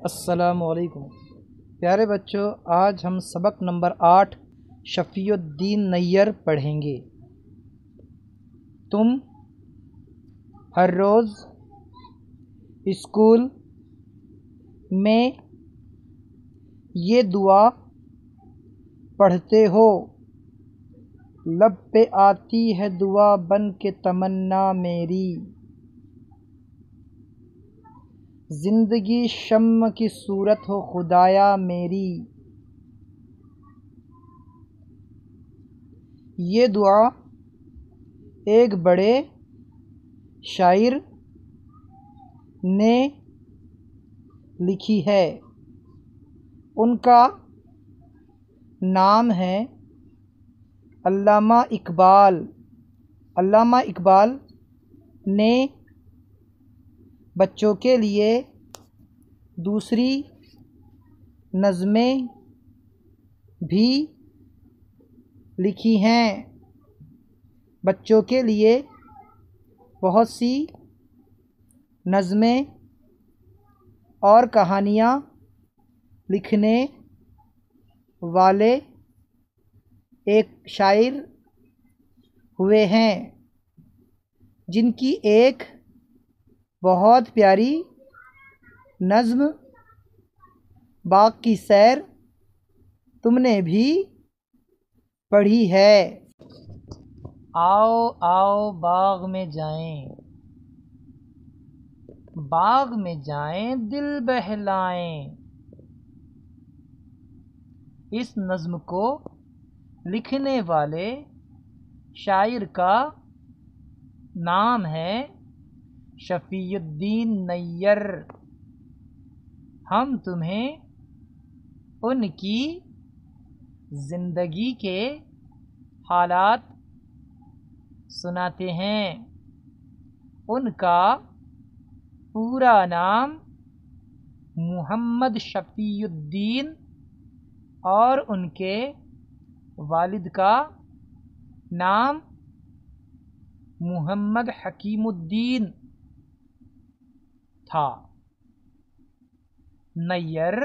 अस्सलामुअलैकुम प्यारे बच्चों, आज हम सबक नंबर 8 शफ़ीउद्दीन नैयर पढ़ेंगे। तुम हर रोज़ स्कूल में ये दुआ पढ़ते हो, लब पे आती है दुआ बन के तमन्ना मेरी, ज़िंदगी शम्म की सूरत हो खुदाया मेरी। ये दुआ एक बड़े शायर ने लिखी है। उनका नाम है अल्लामा इकबाल। अल्लामा इकबाल ने बच्चों के लिए दूसरी नज़में भी लिखी हैं। बच्चों के लिए बहुत सी नज़में और कहानियाँ लिखने वाले एक शायर हुए हैं, जिनकी एक बहुत प्यारी नज़्म बाग की सैर तुमने भी पढ़ी है। आओ आओ बाग में जाएं, बाग में जाएं दिल बहलाएं। इस नज़्म को लिखने वाले शायर का नाम है शफ़ीउद्दीन नैयर। हम तुम्हें उनकी ज़िंदगी के हालात सुनाते हैं। उनका पूरा नाम मोहम्मद शफ़ीउद्दीन और उनके वालिद का नाम मोहम्मद हकीमुद्दीन था। नैयर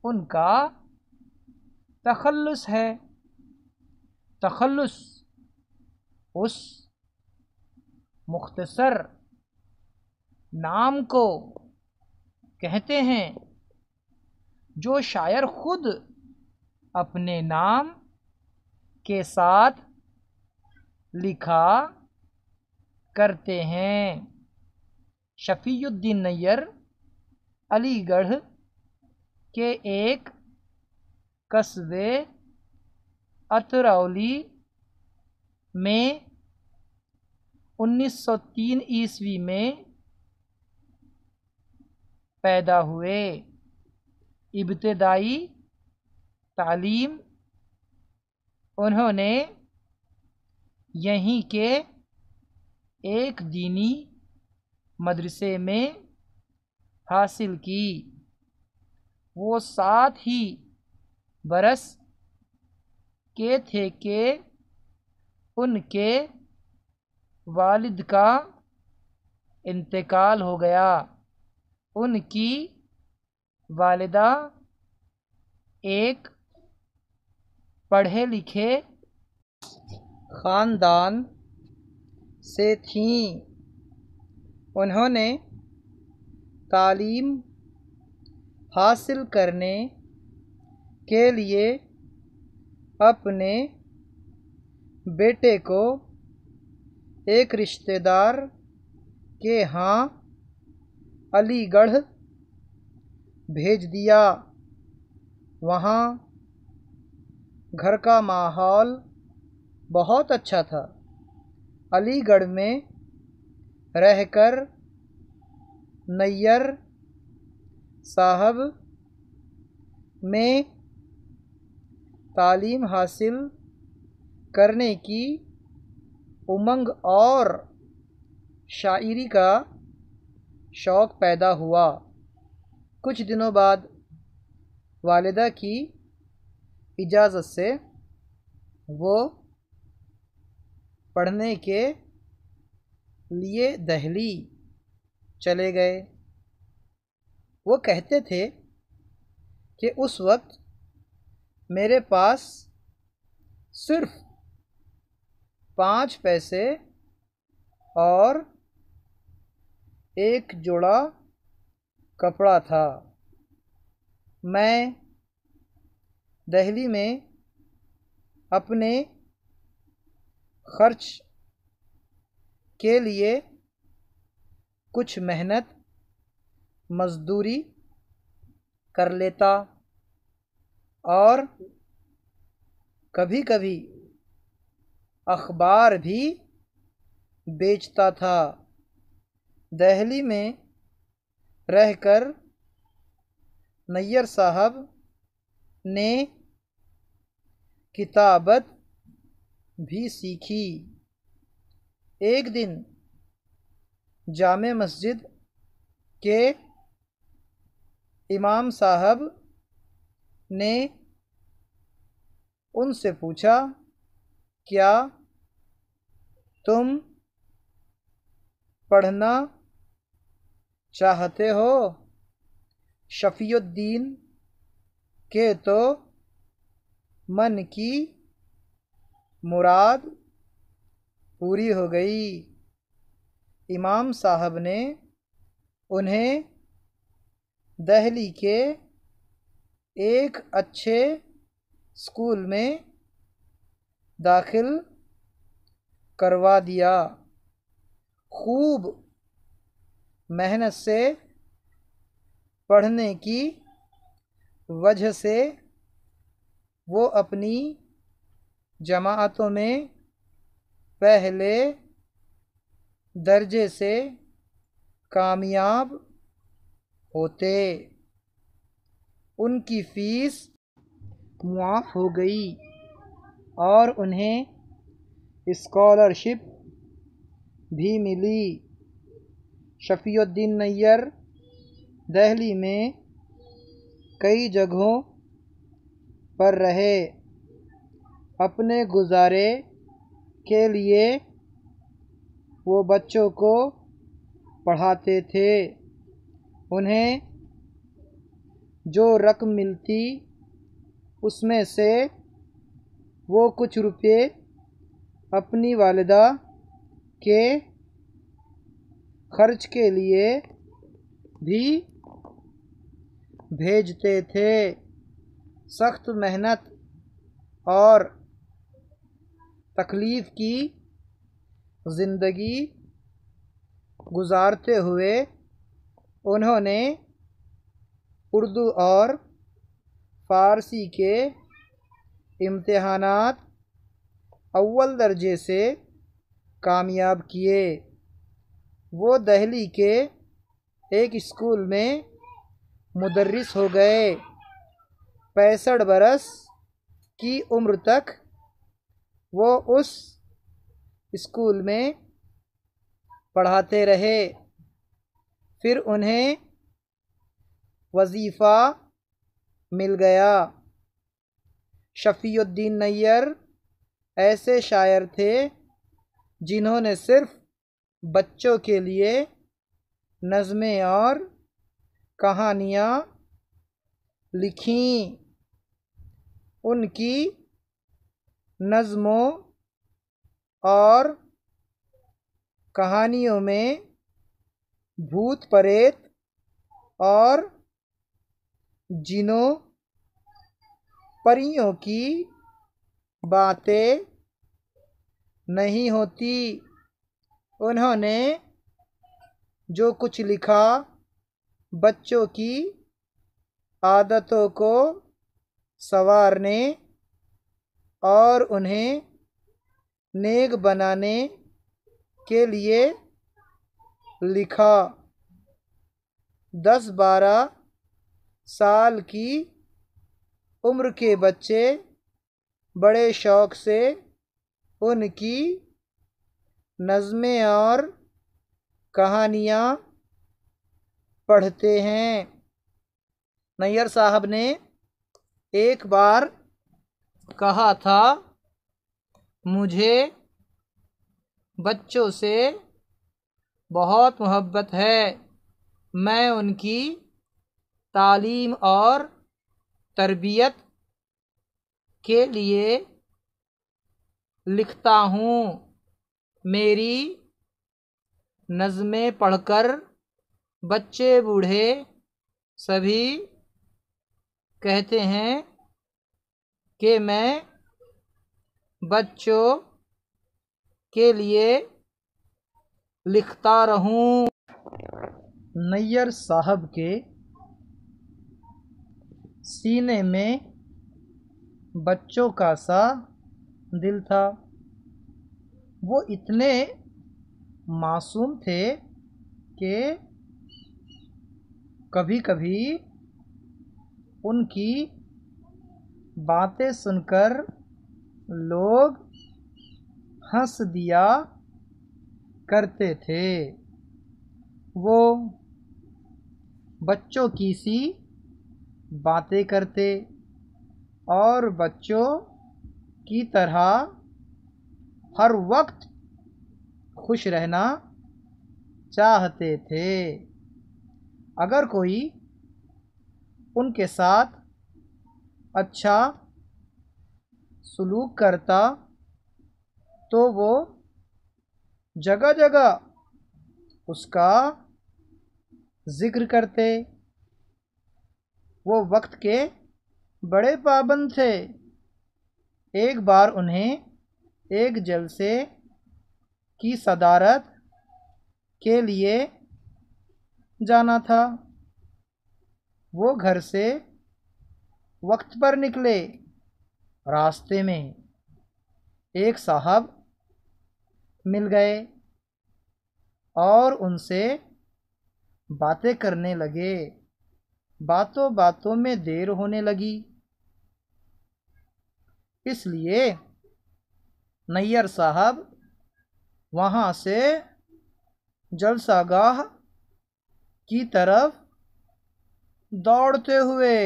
उनका तखल्लुस है। तखल्लुस उस मुख्तसर नाम को कहते हैं जो शायर खुद अपने नाम के साथ लिखा करते हैं। शफ़ीउद्दीन नैयर अलीगढ़ के एक कस्बे अतरौली में 1903 ईस्वी में पैदा हुए। इब्तिदाई तालीम उन्होंने यहीं के एक दीनी मदरसे में हासिल की। वो 7 ही बरस के थे कि उनके वालिद का इंतकाल हो गया। उनकी वालिदा एक पढ़े लिखे ख़ानदान से थीं। उन्होंने तालीम हासिल करने के लिए अपने बेटे को एक रिश्तेदार के यहाँ अलीगढ़ भेज दिया। वहाँ घर का माहौल बहुत अच्छा था। अलीगढ़ में रहकर नैयर साहब में तालीम हासिल करने की उमंग और शायरी का शौक़ पैदा हुआ। कुछ दिनों बाद वालिदा की इजाज़त से वो पढ़ने के लिए दिल्ली चले गए। वो कहते थे कि उस वक्त मेरे पास सिर्फ 5 पैसे और एक जोड़ा कपड़ा था। मैं दिल्ली में अपने खर्च के लिए कुछ मेहनत मजदूरी कर लेता और कभी कभी अखबार भी बेचता था। दिल्ली में रहकर नैयर साहब ने किताबत भी सीखी। एक दिन जामे मस्जिद के इमाम साहब ने उनसे पूछा, क्या तुम पढ़ना चाहते हो? शफ़ीउद्दीन के तो मन की मुराद पूरी हो गई। इमाम साहब ने उन्हें दिल्ली के एक अच्छे स्कूल में दाखिल करवा दिया। खूब मेहनत से पढ़ने की वजह से वो अपनी जमाअतों में पहले दर्जे से कामयाब होते। उनकी फ़ीस मुआफ़ हो गई और उन्हें स्कॉलरशिप भी मिली। शफ़ीउद्दीन नैयर दिल्ली में कई जगहों पर रहे। अपने गुजारे के लिए वो बच्चों को पढ़ाते थे। उन्हें जो रकम मिलती उसमें से वो कुछ रुपये अपनी वालिदा के खर्च के लिए भी भेजते थे। सख्त मेहनत और तकलीफ़ की ज़िंदगी गुजारते हुए उन्होंने उर्दू और फ़ारसी के इम्तिहानात अव्वल दर्जे से कामयाब किए। वो दिल्ली के एक स्कूल में मुदर्रिस हो गए। 65 बरस की उम्र तक वो उस स्कूल में पढ़ाते रहे। फिर उन्हें वजीफ़ा मिल गया। शफ़ीउद्दीन नैयर ऐसे शायर थे जिन्होंने सिर्फ बच्चों के लिए नज़में और कहानियाँ लिखीं। उनकी नज़मों और कहानियों में भूत प्रेत और जिनों परियों की बातें नहीं होती। उन्होंने जो कुछ लिखा बच्चों की आदतों को संवारने और उन्हें नेक बनाने के लिए लिखा। 10-12 साल की उम्र के बच्चे बड़े शौक़ से उनकी नज़में और कहानियाँ पढ़ते हैं। नैयर साहब ने एक बार कहा था, मुझे बच्चों से बहुत मोहब्बत है। मैं उनकी तालीम और तरबियत के लिए लिखता हूँ। मेरी नज़में पढ़कर बच्चे बूढ़े सभी कहते हैं कि मैं बच्चों के लिए लिखता रहूं। नैयर साहब के सीने में बच्चों का सा दिल था। वो इतने मासूम थे कि कभी कभी उनकी बातें सुनकर लोग हंस दिया करते थे। वो बच्चों की सी बातें करते और बच्चों की तरह हर वक्त खुश रहना चाहते थे। अगर कोई उनके साथ अच्छा सलूक करता तो वो जगह जगह उसका ज़िक्र करते। वो वक्त के बड़े पाबंद थे। एक बार उन्हें एक जलसे की सदारत के लिए जाना था। वो घर से वक्त पर निकले। रास्ते में एक साहब मिल गए और उनसे बातें करने लगे। बातों बातों में देर होने लगी, इसलिए नैयर साहब वहाँ से जलसागाह की तरफ दौड़ते हुए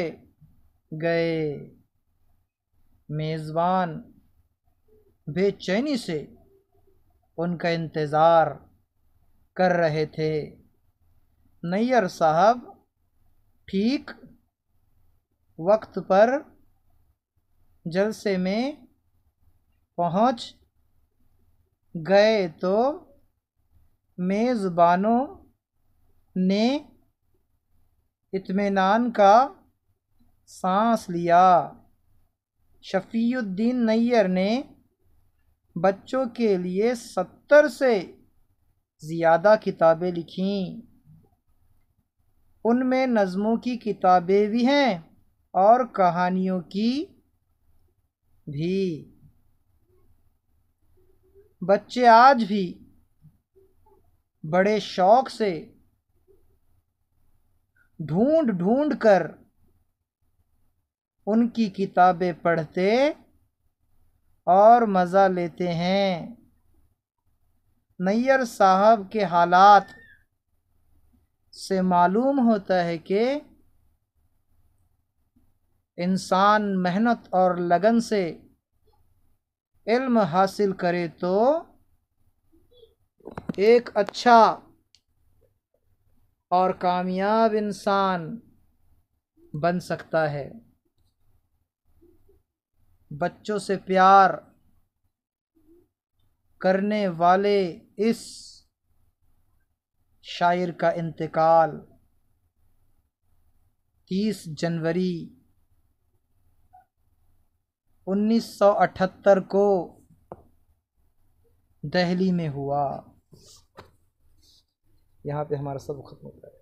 गए। मेज़बान बेचैनी से उनका इंतज़ार कर रहे थे। नैयर साहब ठीक वक्त पर जलसे में पहुंच गए तो मेज़बानों ने इत्मीनान का सांस लिया। शफ़ीउद्दीन नैयर ने बच्चों के लिए 70 से ज़्यादा किताबें लिखीं। उनमें नज़मों की किताबें भी हैं और कहानियों की भी। बच्चे आज भी बड़े शौक़ से ढूंढ ढूंढ कर उनकी किताबें पढ़ते और मज़ा लेते हैं। नैयर साहब के हालात से मालूम होता है कि इंसान मेहनत और लगन से इल्म हासिल करे तो एक अच्छा और कामयाब इंसान बन सकता है। बच्चों से प्यार करने वाले इस शायर का इंतकाल 30 जनवरी 1978 को दिल्ली में हुआ। यहाँ पे हमारा सब खत्म होता है।